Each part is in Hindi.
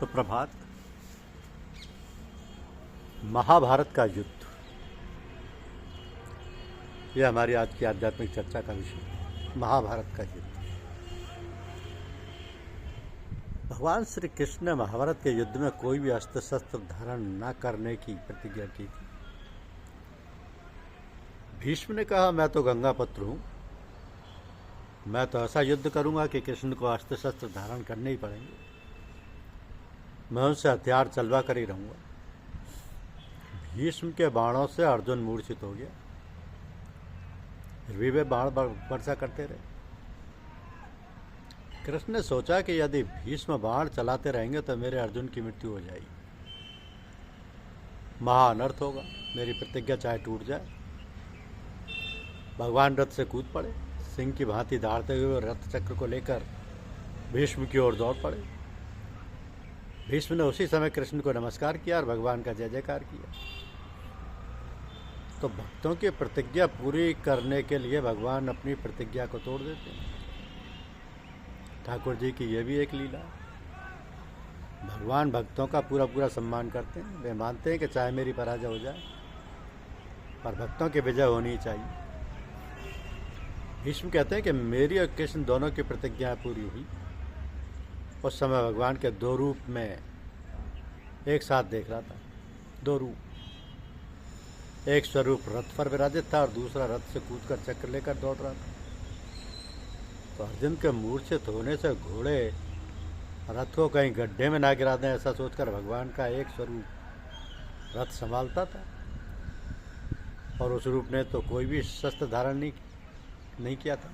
सुप्रभात। महाभारत का युद्ध, यह हमारी आज की आध्यात्मिक चर्चा का विषय। महाभारत का युद्ध। भगवान श्री कृष्ण ने महाभारत के युद्ध में कोई भी अस्त्र शस्त्र धारण न करने की प्रतिज्ञा की थी। भीष्म ने कहा, मैं तो गंगापुत्र हूं, मैं तो ऐसा युद्ध करूंगा कि कृष्ण को अस्त्र शस्त्र धारण करने ही पड़ेंगे। मैं उनसे हथियार चलवा कर ही रहूंगा। भीष्म के बाणों से अर्जुन मूर्छित हो गया, फिर भी वे बाण वर्षा करते रहे। कृष्ण ने सोचा कि यदि भीष्म बाण चलाते रहेंगे तो मेरे अर्जुन की मृत्यु हो जाएगी, महाअनर्थ होगा, मेरी प्रतिज्ञा चाहे टूट जाए। भगवान रथ से कूद पड़े, सिंह की भांति दहाड़ते हुए रथ चक्र को लेकर भीष्म की ओर दौड़ पड़े। भीष्म ने उसी समय कृष्ण को नमस्कार किया और भगवान का जय जयकार किया। तो भक्तों की प्रतिज्ञा पूरी करने के लिए भगवान अपनी प्रतिज्ञा को तोड़ देते हैं। ठाकुर जी की यह भी एक लीला है। भगवान भक्तों का पूरा पूरा सम्मान करते हैं। वे मानते हैं कि चाहे मेरी पराजय हो जाए पर भक्तों की विजय होनी ही चाहिए। भीष्म कहते हैं कि मेरी और कृष्ण दोनों की प्रतिज्ञा पूरी हुई। उस समय भगवान के दो रूप में एक साथ देख रहा था। दो रूप, एक स्वरूप रथ पर विराजित था और दूसरा रथ से कूदकर चक्र लेकर दौड़ रहा था। तो अर्जुन के मूर्छित होने से घोड़े रथ को कहीं गड्ढे में ना गिरा दें, ऐसा सोचकर भगवान का एक स्वरूप रथ संभालता था। और उस रूप ने तो कोई भी शस्त्र धारण नहीं किया था।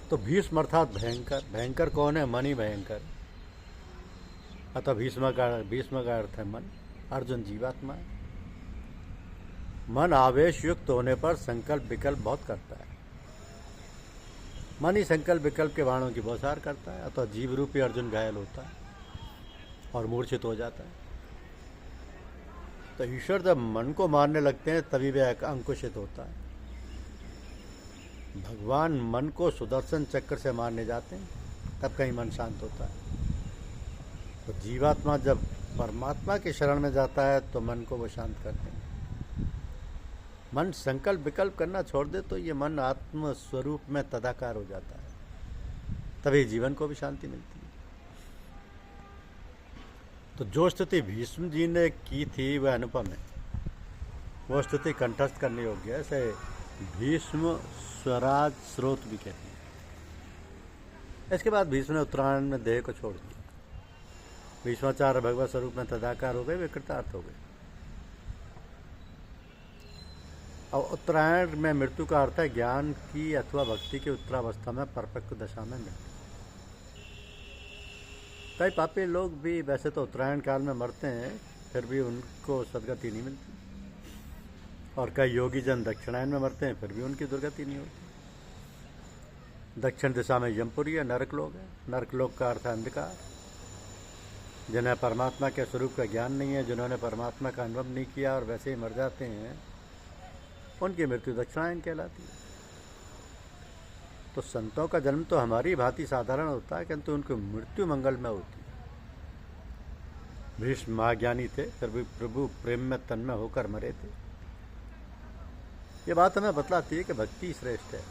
तो भीष्म अर्थात भयंकर। भयंकर कौन है? मन ही भयंकर। अतः भीष्म का अर्थ है मन। अर्जुन जीवात्मा है। मन आवेश युक्त होने पर संकल्प विकल्प बहुत करता है। मन ही संकल्प विकल्प के बाणों की बौछार करता है। अतः जीव रूपी अर्जुन घायल होता है और मूर्छित हो जाता है। तो ईश्वर जब मन को मारने लगते हैं तभी वह अंकुशित होता है। भगवान मन को सुदर्शन चक्र से मारने जाते हैं तब कहीं मन शांत होता है। तो जीवात्मा जब परमात्मा की शरण में जाता है तो मन को वो शांत करते हैं। मन संकल्प विकल्प करना छोड़ दे तो ये मन आत्म स्वरूप में तदाकार हो जाता है, तभी जीवन को भी शांति मिलती है। तो जो स्तुति भीष्म जी ने की थी वह अनुपम है। वो स्तुति कंठस्थ करने योग्य है। ऐसे भीष्म स्वराज स्रोत भी कहते हैं। इसके बाद भीष्म ने उत्तरायण में देह को छोड़ दिया। भीष्माचार्य भगवत स्वरूप में तदाकार हो गए, वे कृतार्थ हो गए। और उत्तरायण में मृत्यु का अर्थ है ज्ञान की अथवा भक्ति की उत्तरावस्था में परपक्व दशा में मृत्यु। कई पापी लोग भी वैसे तो उत्तरायण काल में मरते हैं, फिर भी उनको सदगति नहीं मिलती। और कई योगी जन दक्षिणायन में मरते हैं, फिर भी उनकी दुर्गति नहीं होती। दक्षिण दिशा में यमपुरी है, नरकलोक है। नरकलोक का अर्थ है अंधकार। जिन्हें परमात्मा के स्वरूप का ज्ञान नहीं है, जिन्होंने परमात्मा का अनुभव नहीं किया और वैसे ही मर जाते हैं, उनकी मृत्यु दक्षिणायन कहलाती है। तो संतों का जन्म तो हमारी भांति साधारण होता है, किंतु उनकी मृत्यु मंगल में होती है। भीष्म महाज्ञानी थे, फिर भी प्रभु प्रेम में तन्मय होकर मरे थे। ये बात हमें बतलाती है कि भक्ति श्रेष्ठ है।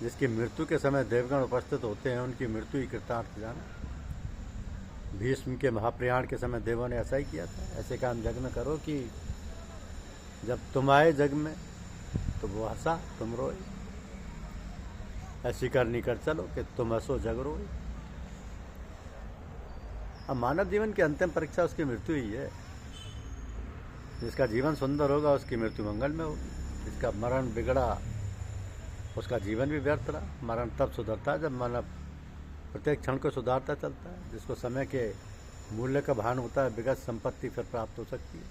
जिसकी मृत्यु के समय देवगण उपस्थित होते हैं, उनकी मृत्यु ही कृतार्थ जाना। भीष्म के महाप्रयाण के समय देवों ने ऐसा ही किया था। ऐसे काम जग में करो कि जब तुम आए जग में तो वो हंसा, तुम रोए। ऐसी करनी कर चलो कि तुम हंसो जग रोए। अब मानव जीवन की अंतिम परीक्षा उसकी मृत्यु ही है। जिसका जीवन सुंदर होगा उसकी मृत्यु मंगल में होगी। जिसका मरण बिगड़ा उसका जीवन भी व्यर्थ रहा। मरण तब सुधरता है जब मानव प्रत्येक क्षण को सुधारता चलता है। जिसको समय के मूल्य का भान होता है, विगत संपत्ति फिर प्राप्त हो सकती है,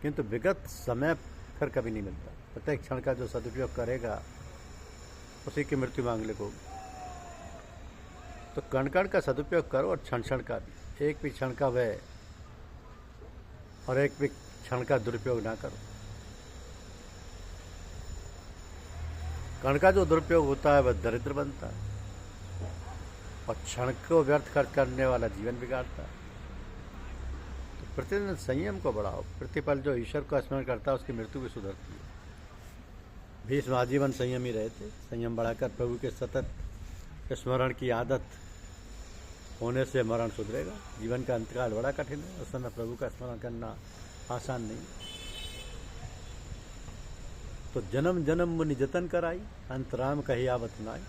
किंतु विगत समय फिर कभी नहीं मिलता। प्रत्येक क्षण का जो सदुपयोग करेगा उसी की मृत्यु मांगलिक होगी। तो कण कण का सदुपयोग करो और क्षण क्षण का भी। एक भी क्षण का व्यय और एक भी क्षण का दुरुपयोग ना करो। कण का जो दुरुपयोग होता है वह दरिद्र बनता है। और क्षण को व्यर्थ खर्च करने वाला जीवन बिगाड़ता है। तो प्रतिदिन संयम को बढ़ाओ। प्रतिपल जो ईश्वर का स्मरण करता है उसकी मृत्यु भी सुधरती है। भीष्म आजीवन संयमी रहे थे। संयम बढ़ाकर प्रभु के सतत स्मरण की आदत होने से मरण सुधरेगा। जीवन का अंतकाल बड़ा कठिन है, उस समय प्रभु का स्मरण करना आसान नहीं। तो जन्म जन्म मुनि जतन कराई, अंतराम कही आवत नाई।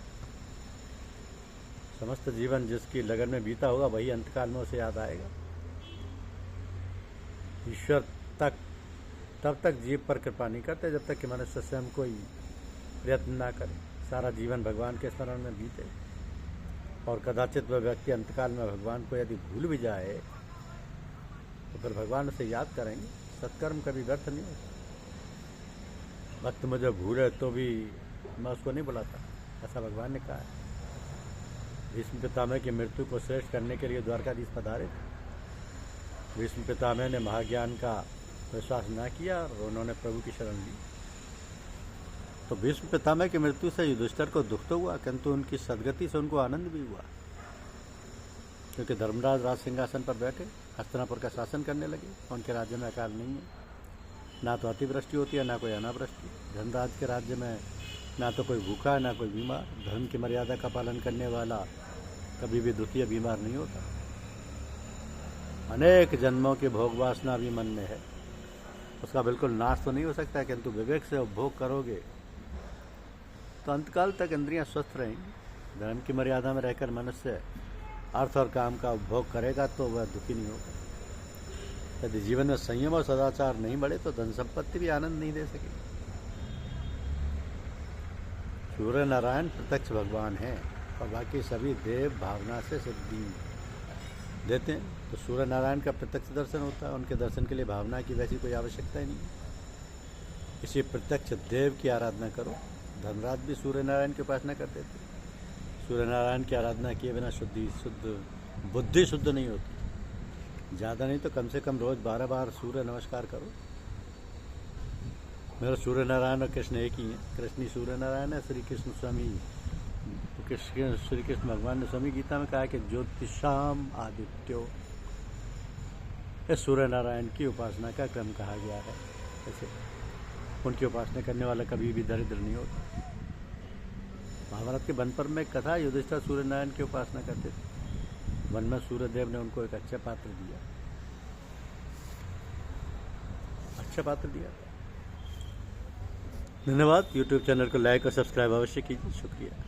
समस्त जीवन जिसकी लगन में बीता होगा वही अंतकाल में उसे याद आएगा। ईश्वर तब तक जीव पर कृपा नहीं करते जब तक कि मनुष्य स्वयं कोई प्रयत्न ना करे, सारा जीवन भगवान के स्मरण में बीते। और कदाचित वह व्यक्ति अंतकाल में भगवान को यदि भूल भी जाए तो फिर भगवान उसे याद करेंगे। सत्कर्म कभी व्यर्थ नहीं होता। भक्त मुझे भूले तो भी मैं उसको नहीं बुलाता, ऐसा भगवान ने कहा है। भीष्म पितामह की मृत्यु को श्रेष्ठ करने के लिए द्वारकाधीश पधारे थे। भीष्म पितामह ने महाज्ञान का विश्वास न किया और उन्होंने प्रभु की शरण ली। तो भीष्म पितामह की मृत्यु से युधिष्ठिर को दुख तो हुआ, किंतु उनकी सदगति से उनको आनंद भी हुआ, क्योंकि धर्मराज राज सिंहासन पर बैठे हस्तिनापुर का शासन करने लगे। उनके राज्य में अकाल नहीं है, ना तो अतिवृष्टि होती है ना कोई अनावृष्टि। धर्मराज के राज्य में ना तो कोई भूखा है ना कोई बीमार। धर्म की मर्यादा का पालन करने वाला कभी भी दुखी या बीमार नहीं होता। अनेक जन्मों की भोग वासना भी मन में है, उसका बिल्कुल नाश तो नहीं हो सकता, किंतु विवेक से उपभोग करोगे तो अंतकाल तक इंद्रियां स्वस्थ रहेंगी। धर्म की मर्यादा में रहकर मनुष्य अर्थ और काम का उपभोग करेगा तो वह दुखी नहीं होगा। यदि जीवन में संयम और सदाचार नहीं बढ़े तो धन संपत्ति भी आनंद नहीं दे सकेगी। सूर्य नारायण प्रत्यक्ष भगवान हैं और बाकी सभी देव भावना से सिद्धि देते हैं। तो सूर्य नारायण का प्रत्यक्ष दर्शन होता है, उनके दर्शन के लिए भावना की वैसी कोई आवश्यकता ही नहीं है। इसी प्रत्यक्ष देव की आराधना करो। धर्मराज भी सूर्य नारायण की उपासना करते थे। सूर्य नारायण की आराधना किए बिना बुद्धि शुद्ध नहीं होती। ज़्यादा नहीं तो कम से कम रोज 12 बार सूर्य नमस्कार करो। मेरा सूर्य नारायण और कृष्ण एक ही हैं। कृष्ण ही सूर्य नारायण है, श्री कृष्ण स्वामी। श्री कृष्ण भगवान ने स्वामी गीता में कहा है कि ज्योतिषाम आदित्यो, इस सूर्य नारायण की उपासना का क्रम कहा गया है। ऐसे उनकी उपासना करने वाला कभी भी दरिद्र नहीं होता। महाभारत के वन पर्व में एक कथा, युधिष्ठिर सूर्य नारायण की उपासना करते थे। वन में सूर्यदेव ने उनको एक अच्छा पात्र दिया, धन्यवाद। यूट्यूब चैनल को लाइक और सब्सक्राइब अवश्य कीजिए। शुक्रिया।